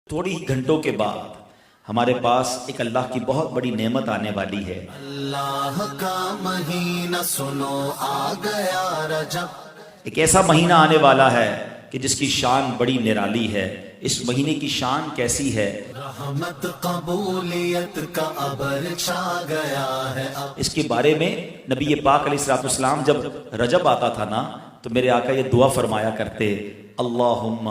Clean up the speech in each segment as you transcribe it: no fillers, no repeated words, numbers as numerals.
تھوڑی ہی گھنٹوں کے بعد ہمارے پاس ایک اللہ کی بہت بڑی نعمت آنے والی ہے۔ اللہ کا مہینہ سنو آ گیا رجب، ایک ایسا مہینہ آنے والا ہے کہ جس کی شان بڑی نرالی ہے۔ اس مہینے کی شان کیسی ہے؟ رحمت قبولیت کا ابر چھا گیا ہے اب۔ اس کے بارے میں نبی پاک علیہ الصلوۃ والسلام جب رجب آتا تھا نا تو میرے آقا یہ دعا فرمایا کرتے، اللہم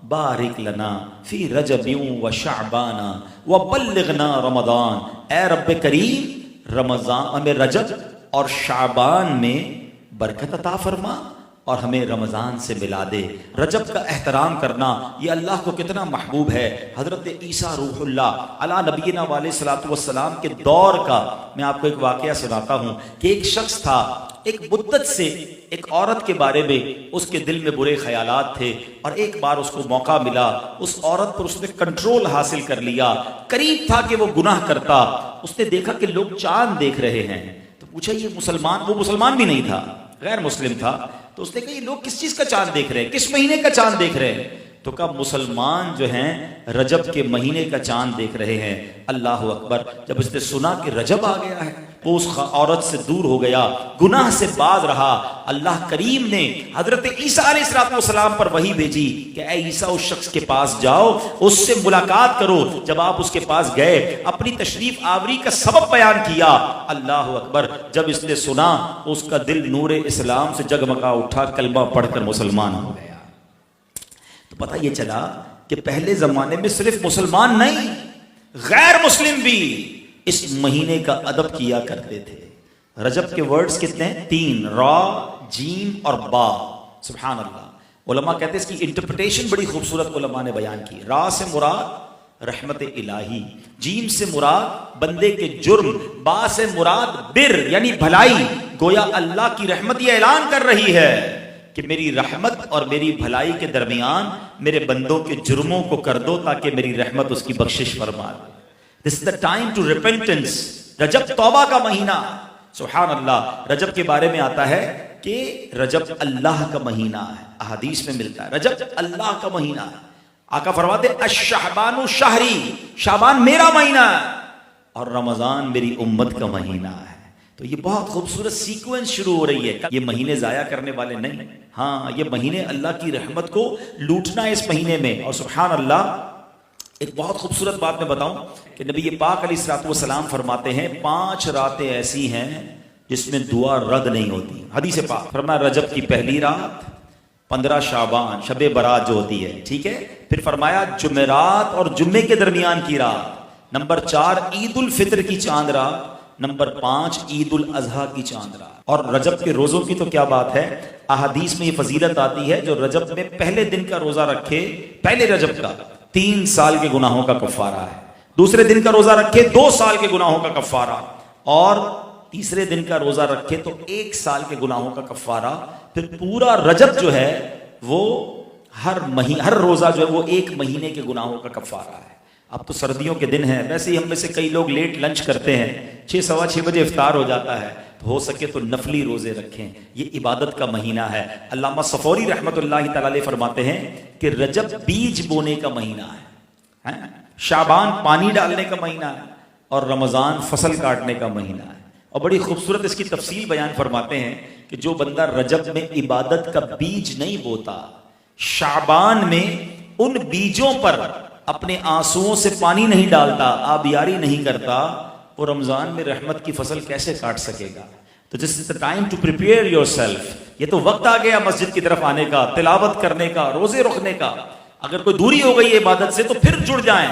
بارک لنا فی رجب و شعبان و بلغنا رمضان۔ اے رب کریم، رمضان ہمیں رجب اور شعبان میں برکت عطا فرما اور ہمیں رمضان سے ملا دے۔ رجب کا احترام کرنا یہ اللہ کو کتنا محبوب ہے۔ حضرت عیسیٰ روح اللہ علی نبینا علیہ الصلوۃ والسلام کے دور کا میں آپ کو ایک واقعہ سناتا ہوں کہ ایک شخص تھا، ایک مدت سے ایک عورت کے بارے میں اس کے دل میں برے خیالات تھے، اور ایک بار اس کو موقع ملا، اس عورت پر اس نے کنٹرول حاصل کر لیا۔ قریب تھا کہ وہ گناہ کرتا۔ اس نے دیکھا کہ لوگ چاند دیکھ رہے ہیں تو پوچھا یہ مسلمان؟ وہ مسلمان بھی نہیں تھا، غیر مسلم تھا۔ تو اس نے کہا یہ لوگ کس چیز کا چاند دیکھ رہے ہیں، کس مہینے کا چاند دیکھ رہے ہیں؟ تو کہا مسلمان جو ہیں رجب کے مہینے کا چاند دیکھ رہے ہیں۔ اللہ اکبر! جب اس نے سنا کہ رجب آ گیا ہے وہ اس عورت سے دور ہو گیا، گناہ سے باز رہا۔ اللہ کریم نے حضرت عیسیٰ علیہ السلام پر وحی بھیجی کہ اے عیسیٰ اس شخص کے پاس جاؤ، اس سے ملاقات کرو۔ جب آپ اس کے پاس گئے، اپنی تشریف آوری کا سبب بیان کیا۔ اللہ اکبر! جب اس نے سنا اس کا دل نور اسلام سے جگمگا اٹھا، کلمہ پڑھ کر مسلمان ہو گیا۔ تو پتہ یہ چلا کہ پہلے زمانے میں صرف مسلمان نہیں، غیر مسلم بھی اس مہینے کا ادب کیا کرتے تھے۔ رجب کے ورڈز کتنے ہیں؟ 3، را، جیم اور با۔ سبحان اللہ! علماء کہتے ہیں اس کی انٹرپریٹیشن بڑی خوبصورت علماء نے بیان کی۔ را سے مراد رحمت الہی، جیم سے مراد بندے کے جرم، با سے مراد بر یعنی بھلائی۔ گویا اللہ کی رحمت یہ اعلان کر رہی ہے کہ میری رحمت اور میری بھلائی کے درمیان میرے بندوں کے جرموں کو کر دو تاکہ میری رحمت اس کی بخشش فرما دے۔ This is the time to repentance۔ رجب توبہ کا مہینہ۔ سبحان اللہ! رجب کے بارے میں آتا ہے کہ رجب اللہ کا مہینہ ہے، احادیث میں ملتا ہے رجب اللہ کا مہینہ ہے۔ آقا فرماتے الشعبان شہری، شعبان میرا مہینہ ہے اور رمضان میری امت کا مہینہ ہے۔ تو یہ بہت خوبصورت سیکوینس شروع ہو رہی ہے۔ یہ مہینے ضائع کرنے والے نہیں، ہاں یہ مہینے اللہ کی رحمت کو لوٹنا ہے اس مہینے میں۔ اور سبحان اللہ! ایک بہت خوبصورت بات میں بتاؤں کہ نبی پاک علیہ الصلوۃ والسلام فرماتے ہیں 5 راتیں ایسی ہیں جس میں دعا رد نہیں ہوتی۔ حدیث پاک فرمایا رجب کی پہلی رات، 15 شعبان شب برات جو ہوتی ہے، ٹھیک ہے، پھر فرمایا جمعرات اور جمعے کے درمیان کی رات، نمبر 4 عید الفطر کی چاند رات، نمبر 5 عید الاضحیٰ کی چاند رات۔ اور رجب کے روزوں کی تو کیا بات ہے، احادیث میں یہ فضیلت آتی ہے جو رجب میں پہلے دن کا روزہ رکھے، پہلے رجب کا 3 سال کے گناہوں کا کفارہ ہے، دوسرے دن کا روزہ رکھے 2 سال کے گناہوں کا کفارہ، اور تیسرے دن کا روزہ رکھے تو 1 سال کے گناہوں کا کفارہ۔ پھر پورا رجب جو ہے وہ ہر روزہ جو ہے وہ 1 مہینے کے گناہوں کا کفارہ ہے۔ اب تو سردیوں کے دن ہیں، ویسے ہی ہم میں سے کئی لوگ لیٹ لنچ کرتے ہیں، 6 سوا 6 بجے افطار ہو جاتا ہے، تو ہو سکے تو نفلی روزے رکھیں، یہ عبادت کا مہینہ ہے۔ علامہ صفوری رحمۃ اللہ تعالی علیہ فرماتے ہیں کہ رجب بیج بونے کا مہینہ ہے، شعبان پانی ڈالنے کا مہینہ ہے، اور رمضان فصل کاٹنے کا مہینہ ہے۔ اور بڑی خوبصورت اس کی تفصیل بیان فرماتے ہیں کہ جو بندہ رجب میں عبادت کا بیج نہیں بوتا، شعبان میں ان بیجوں پر اپنے آنسوؤں سے پانی نہیں ڈالتا، آبیاری نہیں کرتا، وہ رمضان میں رحمت کی فصل کیسے کاٹ سکے گا؟ تو دس از the time to prepare yourself۔ یہ تو وقت آ گیا مسجد کی طرف آنے کا، تلاوت کرنے کا، روزے رکھنے کا۔ اگر کوئی دوری ہو گئی عبادت سے تو پھر جڑ جائیں،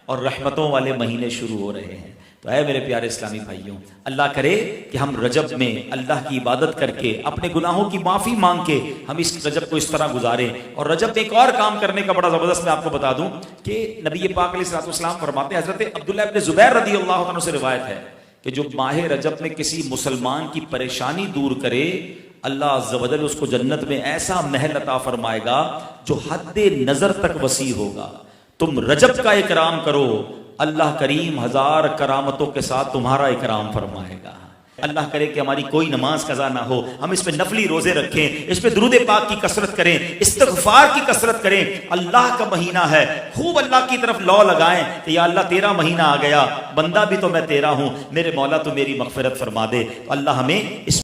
اور رحمتوں والے مہینے شروع ہو رہے ہیں۔ تو اے میرے پیارے اسلامی بھائیوں، اللہ کرے کہ ہم رجب میں اللہ کی عبادت کر کے، اپنے گناہوں کی معافی مانگ کے ہم اس رجب کو اس طرح گزاریں۔ اور رجب میں ایک اور کام کرنے کا بڑا زبردست میں آپ کو بتا دوں کہ نبی پاک علیہ الصلوۃ والسلام فرماتے ہیں، حضرت عبداللہ ابن زبیر رضی اللہ عنہ سے روایت ہے کہ جو ماہ رجب میں کسی مسلمان کی پریشانی دور کرے، اللہ عز و جل اس کو جنت میں ایسا محل عطا فرمائے گا جو حد نظر تک وسیع ہوگا۔ تم رجب کا اکرام کرو، اللہ کریم 1000 کرامتوں کے ساتھ تمہارا اکرام فرمائے گا۔ اللہ کرے کہ ہماری کوئی نماز قضا نہ ہو، ہم اس پہ نفلی روزے رکھیں، اس پہ درود پاک کی کثرت کریں، استغفار کی کثرت کریں۔ اللہ کا مہینہ ہے، خوب اللہ کی طرف لو لگائیں کہ یا اللہ تیرا مہینہ آ گیا، بندہ بھی تو میں تیرا ہوں، میرے مولا تو میری مغفرت فرما دے۔ اللہ ہمیں اس